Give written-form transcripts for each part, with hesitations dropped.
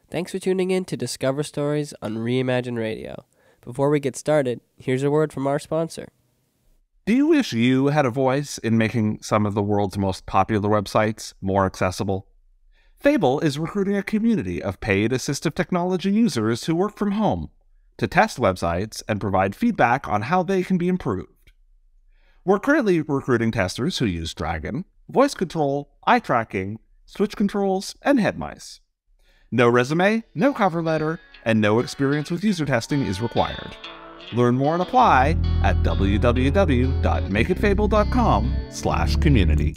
Thanks for tuning in to Discover Stories on Reimagine Radio. Before we get started, here's a word from our sponsor. Do you wish you had a voice in making some of the world's most popular websites more accessible? Fable is recruiting a community of paid assistive technology users who work from home to test websites and provide feedback on how they can be improved. We're currently recruiting testers who use Dragon, voice control, eye tracking, switch controls, and head mice. No resume, no cover letter, and no experience with user testing is required. Learn more and apply at www.makeitfable.com/community.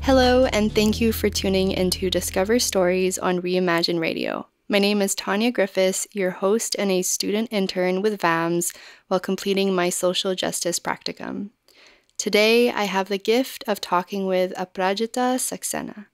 Hello, and thank you for tuning into Discover Stories on Reimagine Radio. My name is Tanya Griffiths, your host and a student intern with VAMS while completing my social justice practicum. Today, I have the gift of talking with Aprajita Saxena.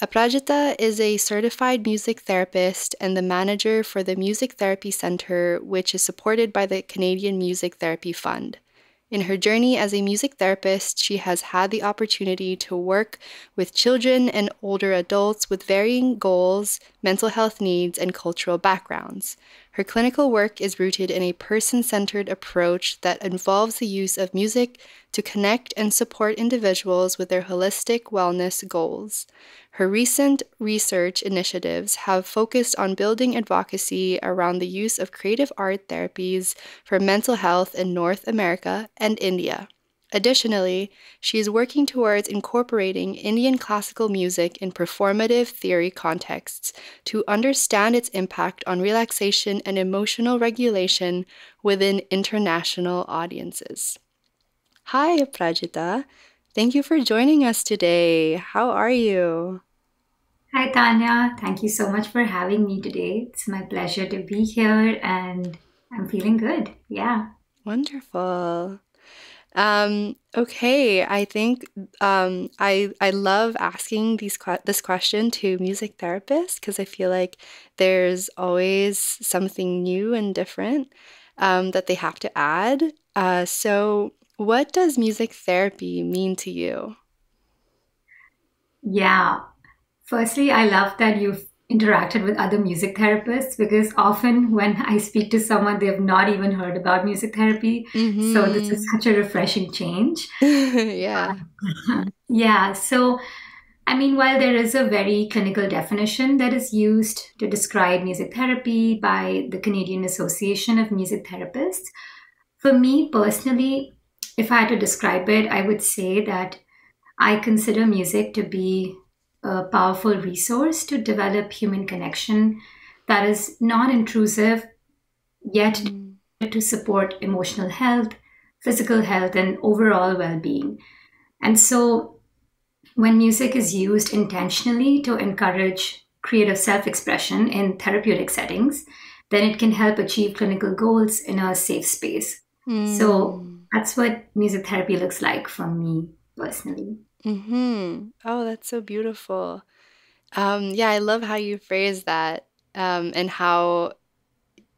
Aprajita is a certified music therapist and the manager for the Music Therapy Center, which is supported by the Canadian Music Therapy Fund. In her journey as a music therapist, she has had the opportunity to work with children and older adults with varying goals, mental health needs, and cultural backgrounds. Her clinical work is rooted in a person-centered approach that involves the use of music to connect and support individuals with their holistic wellness goals. Her recent research initiatives have focused on building advocacy around the use of creative art therapies for mental health in North America and India. Additionally, she is working towards incorporating Indian classical music in performative theory contexts to understand its impact on relaxation and emotional regulation within international audiences. Hi, Aprajita. Thank you for joining us today. How are you? Hi, Tanya. Thank you so much for having me today. It's my pleasure to be here and I'm feeling good. Yeah. Wonderful. Okay, I think I love asking this question to music therapists because I feel like there's always something new and different that they have to add. So what does music therapy mean to you? Yeah. Firstly, I love that you've interacted with other music therapists because often when I speak to someone, they've not even heard about music therapy. So this is such a refreshing change. Yeah. Yeah. So, I mean, while there is a very clinical definition that is used to describe music therapy by the Canadian Association of Music Therapists, for me personally, if I had to describe it, I would say that I consider music to be a powerful resource to develop human connection that is non-intrusive, yet to support emotional health, physical health, and overall well-being. And so when music is used intentionally to encourage creative self-expression in therapeutic settings, then it can help achieve clinical goals in a safe space. So that's what music therapy looks like for me personally. Oh, that's so beautiful. Yeah, I love how you phrase that, and how,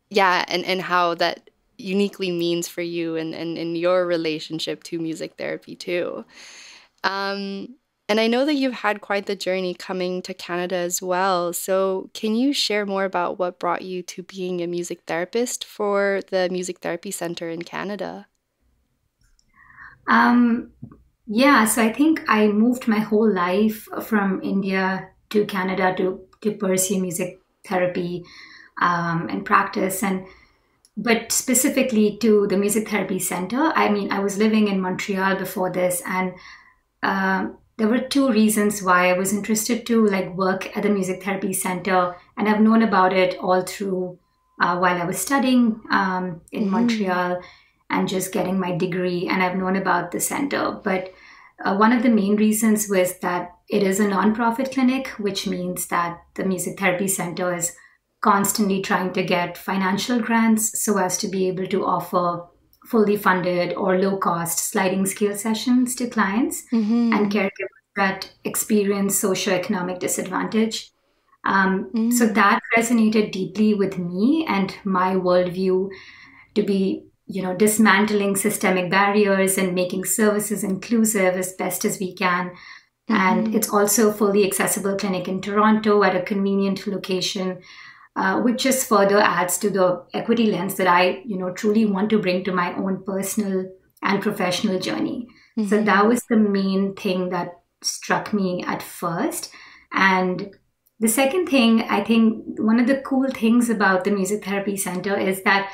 yeah, and how that uniquely means for you and in your relationship to music therapy too. And I know that you've had quite the journey coming to Canada as well. So can you share more about what brought you to being a music therapist for the Music Therapy Center in Canada? Yeah, so I think I moved my whole life from India to Canada to pursue music therapy and practice, but specifically to the Music Therapy Center. I mean, I was living in Montreal before this, and there were two reasons why I was interested to like work at the Music Therapy Center, and I've known about it all through while I was studying in Montreal and just getting my degree, and I've known about the center. But one of the main reasons was that it is a nonprofit clinic, which means that the Music Therapy Center is constantly trying to get financial grants so as to be able to offer fully funded or low cost sliding scale sessions to clients and caregivers that experience socioeconomic disadvantage. So Mm. that resonated deeply with me and my worldview to be, dismantling systemic barriers and making services inclusive as best as we can. And Mm-hmm. it's also a fully accessible clinic in Toronto at a convenient location, which just further adds to the equity lens that I, truly want to bring to my own personal and professional journey. So that Mm-hmm. was the main thing that struck me at first. And the second thing, I think one of the cool things about the Music Therapy Center is that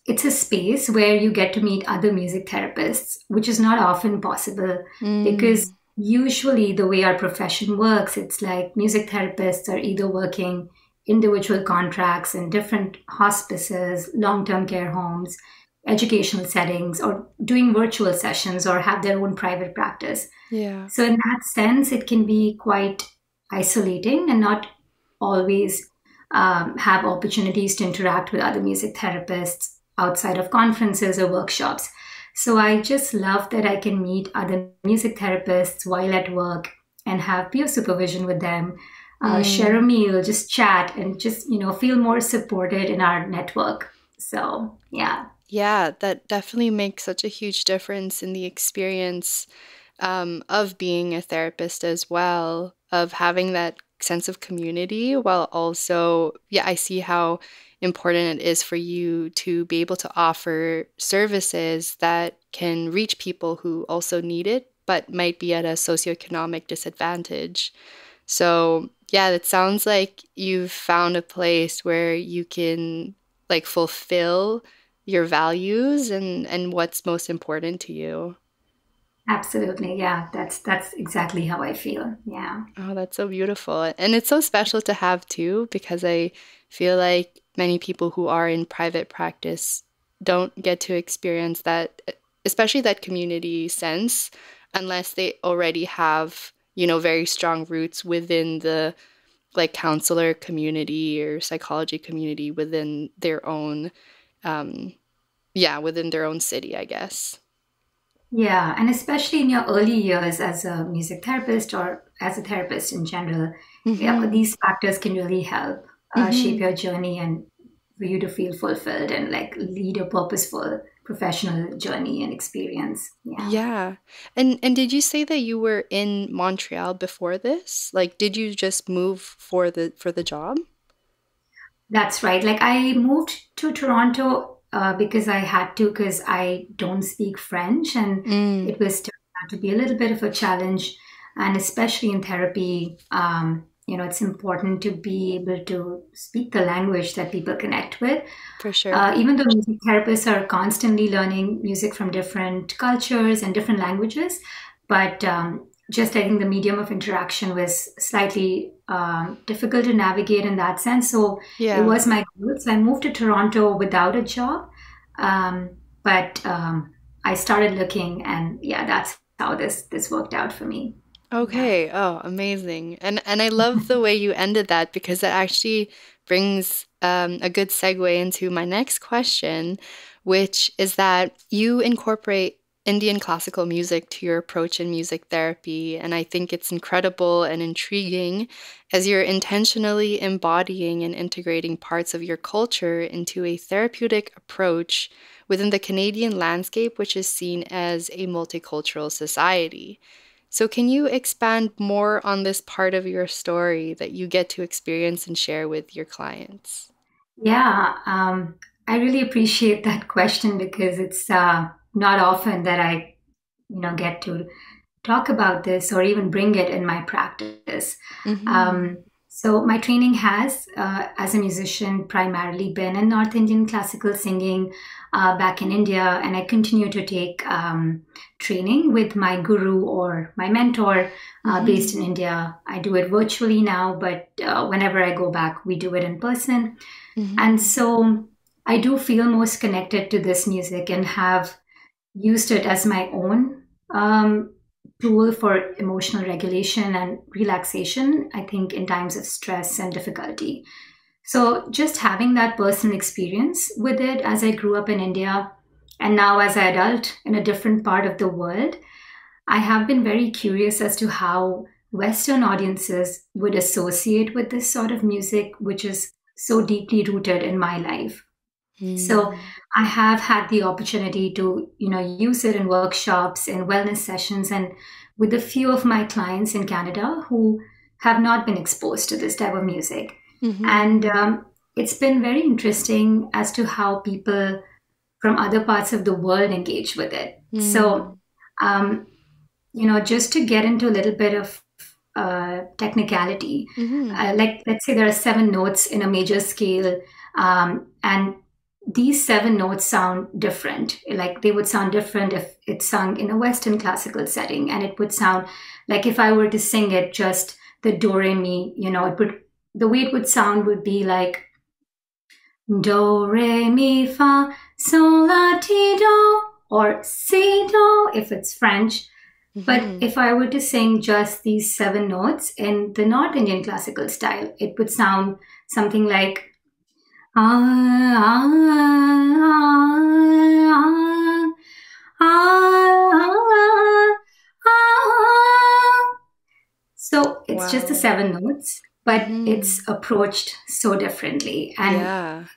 it's a space where you get to meet other music therapists, which is not often possible because Mm. usually the way our profession works, it's like music therapists are either working individual contracts in different hospices, long term care homes, educational settings, or doing virtual sessions or have their own private practice. Yeah. So, in that sense, it can be quite isolating and not always have opportunities to interact with other music therapists outside of conferences or workshops. So, I just love that I can meet other music therapists while at work and have peer supervision with them, share a Mm. meal, just chat, and just, feel more supported in our network. So, yeah. Yeah, that definitely makes such a huge difference in the experience of being a therapist as well, of having that sense of community while also, yeah, I see how important it is for you to be able to offer services that can reach people who also need it, but might be at a socioeconomic disadvantage. So, yeah, it sounds like you've found a place where you can like fulfill your values and what's most important to you. Absolutely. Yeah, that's exactly how I feel. Yeah. Oh, that's so beautiful. And it's so special to have too, because I feel like many people who are in private practice don't get to experience that, especially that community sense, unless they already have, very strong roots within the like counselor community or psychology community within their own, um, yeah, within their own city, I guess. Yeah, and especially in your early years as a music therapist or as a therapist in general, yeah, Mm-hmm. these factors can really help shape Mm-hmm. your journey and for you to feel fulfilled and like lead a purposeful professional journey and experience. Yeah. Yeah. And did you say that you were in Montreal before this? Like, did you just move for the job? That's right. Like I moved to Toronto because I had to, because I don't speak French, and Mm, it was turned out to be a little bit of a challenge. And especially in therapy, it's important to be able to speak the language that people connect with. for sure. Even though music therapists are constantly learning music from different cultures and different languages, but just I think the medium of interaction was slightly difficult to navigate in that sense. So it Yeah. was my goal. So I moved to Toronto without a job, but I started looking, and yeah, that's how this worked out for me. Yeah. Okay. Oh, amazing. And I love the way you ended that because that actually brings a good segue into my next question, which is that you incorporate Indian classical music to your approach in music therapy, and I think it's incredible and intriguing as you're intentionally embodying and integrating parts of your culture into a therapeutic approach within the Canadian landscape, which is seen as a multicultural society. So, can you expand more on this part of your story that you get to experience and share with your clients? Yeah, I really appreciate that question because it's not often that I, get to talk about this or even bring it in my practice. Mm-hmm. So my training has, as a musician, primarily been in North Indian classical singing back in India, and I continue to take training with my guru or my mentor based Mm-hmm. in India. I do it virtually now, but whenever I go back, we do it in person. And Mm-hmm. so I do feel most connected to this music and have used it as my own tool for emotional regulation and relaxation, I think, in times of stress and difficulty. So, just having that personal experience with it as I grew up in India and now as an adult in a different part of the world, I have been very curious as to how Western audiences would associate with this sort of music, which is so deeply rooted in my life. So I have had the opportunity to, use it in workshops, in wellness sessions, and with a few of my clients in Canada who have not been exposed to this type of music. And it's been very interesting as to how people from other parts of the world engage with it. So, just to get into a little bit of technicality, like let's say there are 7 notes in a major scale, and these 7 notes sound different. Like they would sound different if it's sung in a Western classical setting, and it would sound like if I were to sing it just the do re mi, the way it would sound would be like do re mi fa sol la ti do, or si do if it's French. But if I were to sing just these 7 notes in the North Indian classical style, it would sound something like so it's just the 7 notes, but it's approached so differently. And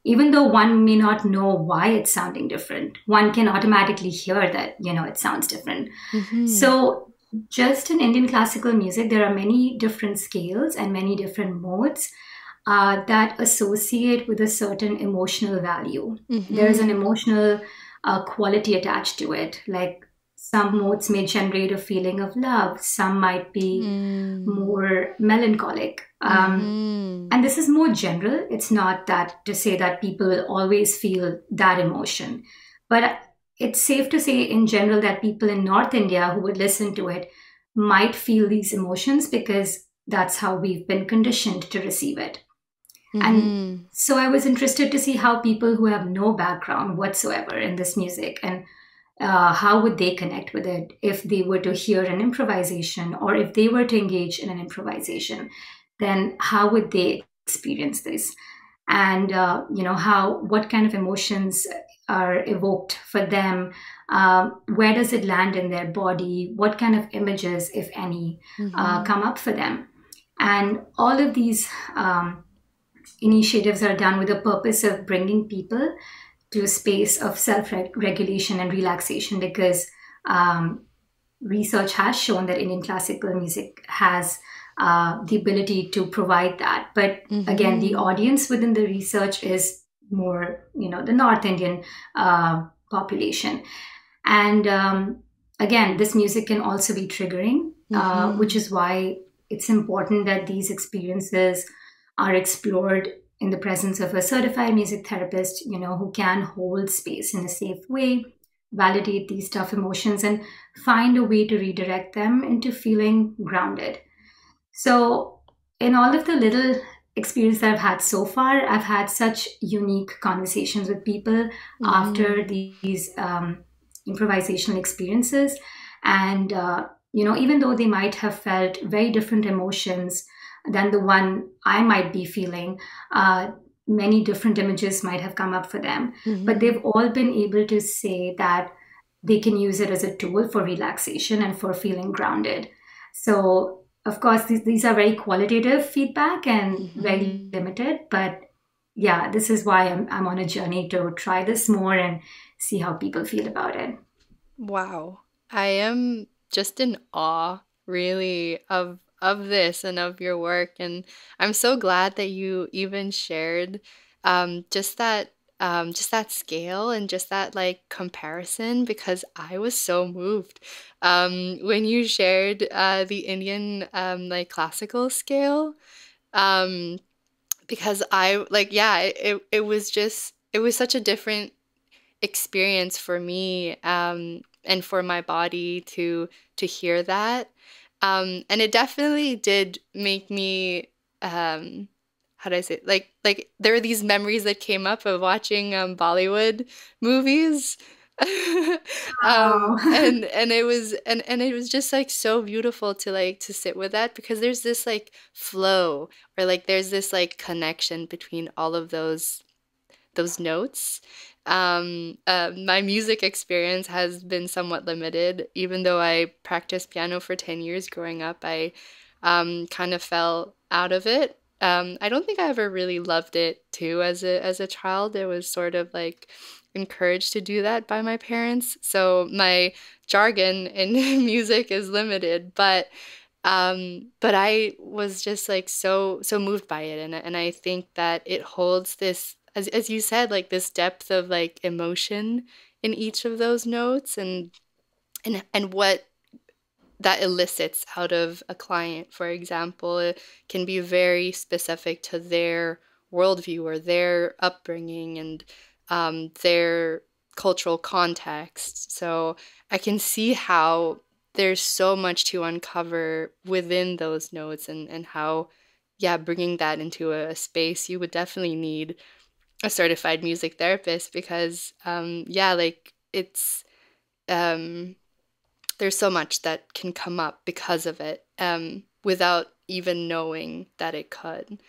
even though one may not know why it's sounding different, one can automatically hear that, it sounds different. So just in Indian classical music, there are many different scales and many different modes that associate with a certain emotional value. There is an emotional quality attached to it. Like some modes may generate a feeling of love, some might be more melancholic. And this is more general. It's not that to say that people will always feel that emotion. But it's safe to say in general that people in North India who would listen to it might feel these emotions because that's how we've been conditioned to receive it. And so I was interested to see how people who have no background whatsoever in this music and how would they connect with it if they were to hear an improvisation, or if they were to engage in an improvisation, then how would they experience this? And, what kind of emotions are evoked for them? Where does it land in their body? What kind of images, if any, come up for them? And all of these initiatives are done with the purpose of bringing people to a space of self-regulation and relaxation, because research has shown that Indian classical music has the ability to provide that. But again, the audience within the research is more, the North Indian population. And again, this music can also be triggering, which is why it's important that these experiences are explored in the presence of a certified music therapist, who can hold space in a safe way, validate these tough emotions, and find a way to redirect them into feeling grounded. So in all of the little experience that I've had so far, I've had such unique conversations with people after these improvisational experiences. And, even though they might have felt very different emotions than the one I might be feeling, many different images might have come up for them. But they've all been able to say that they can use it as a tool for relaxation and for feeling grounded. So, of course, these are very qualitative feedback and very limited. But yeah, this is why I'm on a journey to try this more and see how people feel about it. Wow. I am just in awe, really, of this and of your work. And I'm so glad that you even shared just that scale and just that like comparison, because I was so moved when you shared the Indian like classical scale. Um, because I like, yeah, it was just, it was such a different experience for me, and for my body to hear that. And it definitely did make me, how do I say it? Like there were these memories that came up of watching Bollywood movies. Wow. And it was just like so beautiful to like to sit with that, because there's this like flow, or like there's this like connection between all of those notes. My music experience has been somewhat limited. Even though I practiced piano for 10 years growing up, I kind of fell out of it. I don't think I ever really loved it too as a child. It was sort of like encouraged to do that by my parents. So my jargon in music is limited, but I was just like so moved by it, and I think that it holds this, as you said, like this depth of like emotion in each of those notes, and what that elicits out of a client, for example, it can be very specific to their worldview or their upbringing and their cultural context. So I can see how there's so much to uncover within those notes, and how, yeah, bringing that into a space, you would definitely need a certified music therapist because, yeah, like um, there's so much that can come up because of it, without even knowing that it could.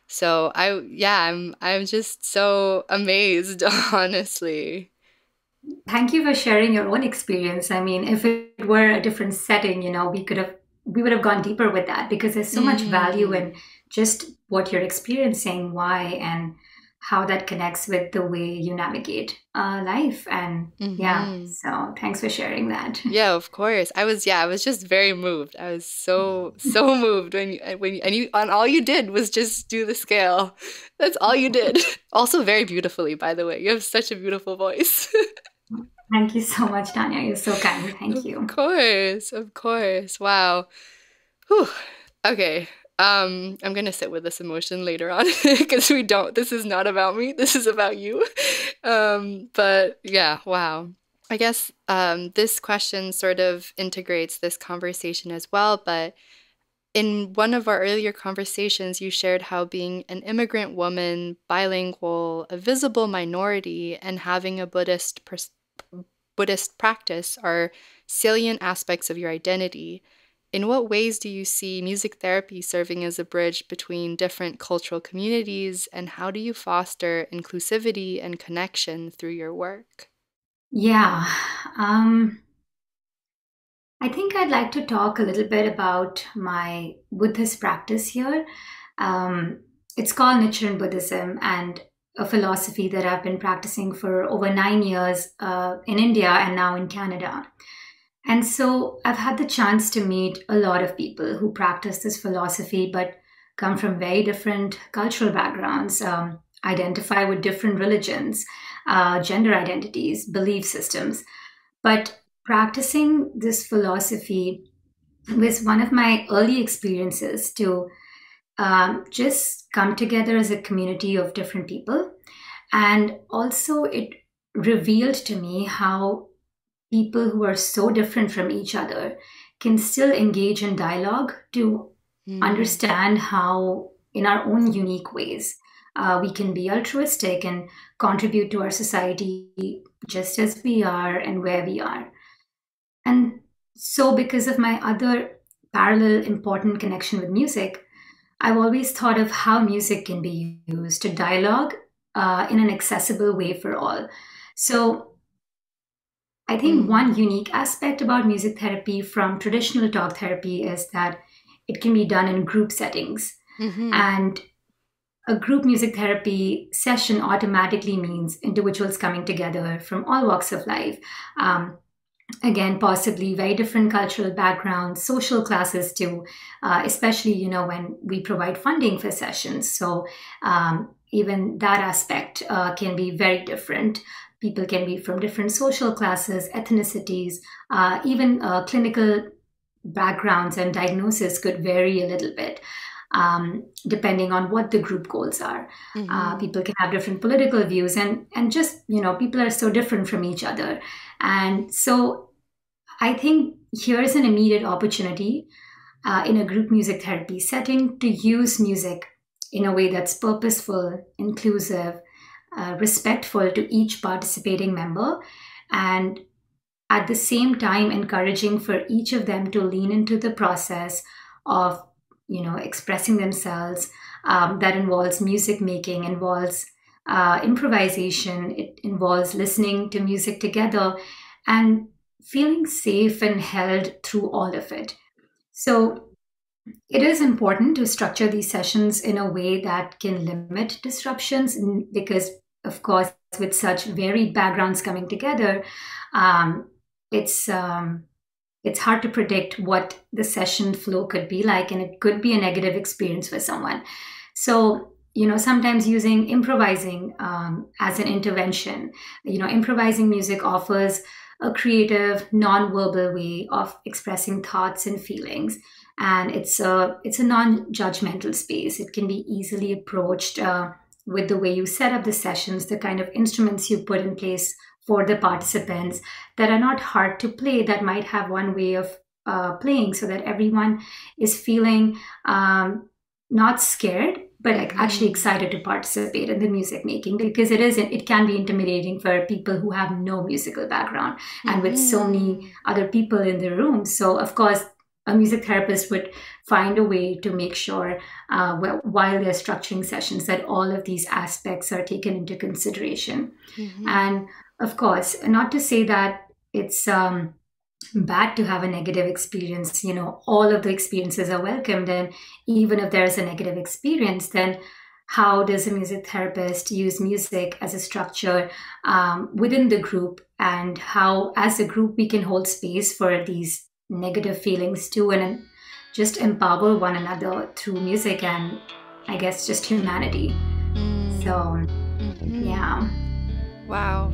So I'm just so amazed, honestly. Thank you for sharing your own experience. I mean, if it were a different setting, we would have gone deeper with that because there's so much value in just what you're experiencing, why, and how that connects with the way you navigate life. And yeah, so thanks for sharing that. Yeah, of course. I was just very moved. I was so moved and all you did was just do the scale. That's all you did. Also very beautifully, by the way. You have such a beautiful voice. Thank you so much, Tanya. You're so kind. Thank you. Of course, of course. Wow. Whew. Okay. I'm gonna sit with this emotion later on because this is not about me. This is about you. But yeah, wow. I guess this question sort of integrates this conversation as well, but in one of our earlier conversations, you shared how being an immigrant woman, bilingual, a visible minority, and having a Buddhist practice are salient aspects of your identity. In what ways do you see music therapy serving as a bridge between different cultural communities, and how do you foster inclusivity and connection through your work? Yeah. I think I'd like to talk a little bit about my Buddhist practice here. It's called Nichiren Buddhism, and a philosophy that I've been practicing for over 9 years in India and now in Canada. And so I've had the chance to meet a lot of people who practice this philosophy but come from very different cultural backgrounds, identify with different religions, gender identities, belief systems. But practicing this philosophy was one of my early experiences to just come together as a community of different people. And also, it revealed to me how people who are so different from each other can still engage in dialogue to understand how, in our own unique ways, we can be altruistic and contribute to our society just as we are and where we are. And so, because of my other parallel important connection with music, I've always thought of how music can be used to dialogue in an accessible way for all. So, I think one unique aspect about music therapy from traditional talk therapy is that it can be done in group settings. And a group music therapy session automatically means individuals coming together from all walks of life. Again, possibly very different cultural backgrounds, social classes too, especially, when we provide funding for sessions. So even that aspect can be very different. People can be from different social classes, ethnicities, even clinical backgrounds and diagnosis could vary a little bit. Depending on what the group goals are. People can have different political views and just, people are so different from each other. And so I think here's an immediate opportunity in a group music therapy setting to use music in a way that's purposeful, inclusive, respectful to each participating member, and at the same time encouraging for each of them to lean into the process of expressing themselves. That involves music making, involves improvisation. It involves listening to music together and feeling safe and held through all of it. So it is important to structure these sessions in a way that can limit disruptions because, of course, with such varied backgrounds coming together, um, it's hard to predict what the session flow could be like, and it could be a negative experience for someone. So, sometimes using improvising as an intervention, improvising music offers a creative, non-verbal way of expressing thoughts and feelings. And it's a non-judgmental space. It can be easily approached with the way you set up the sessions, the kind of instruments you put in place for the participants that are not hard to play, that might have one way of playing, so that everyone is feeling not scared, but actually excited to participate in the music making, because it can be intimidating for people who have no musical background and with so many other people in the room. So of course, a music therapist would find a way to make sure while they're structuring sessions that all of these aspects are taken into consideration. And of course, not to say that it's bad to have a negative experience. All of the experiences are welcomed. And even if there's a negative experience, then how does a music therapist use music as a structure within the group, and how, as a group, we can hold space for these negative feelings too, and just empower one another through music and, I guess, just humanity. So, yeah. Wow.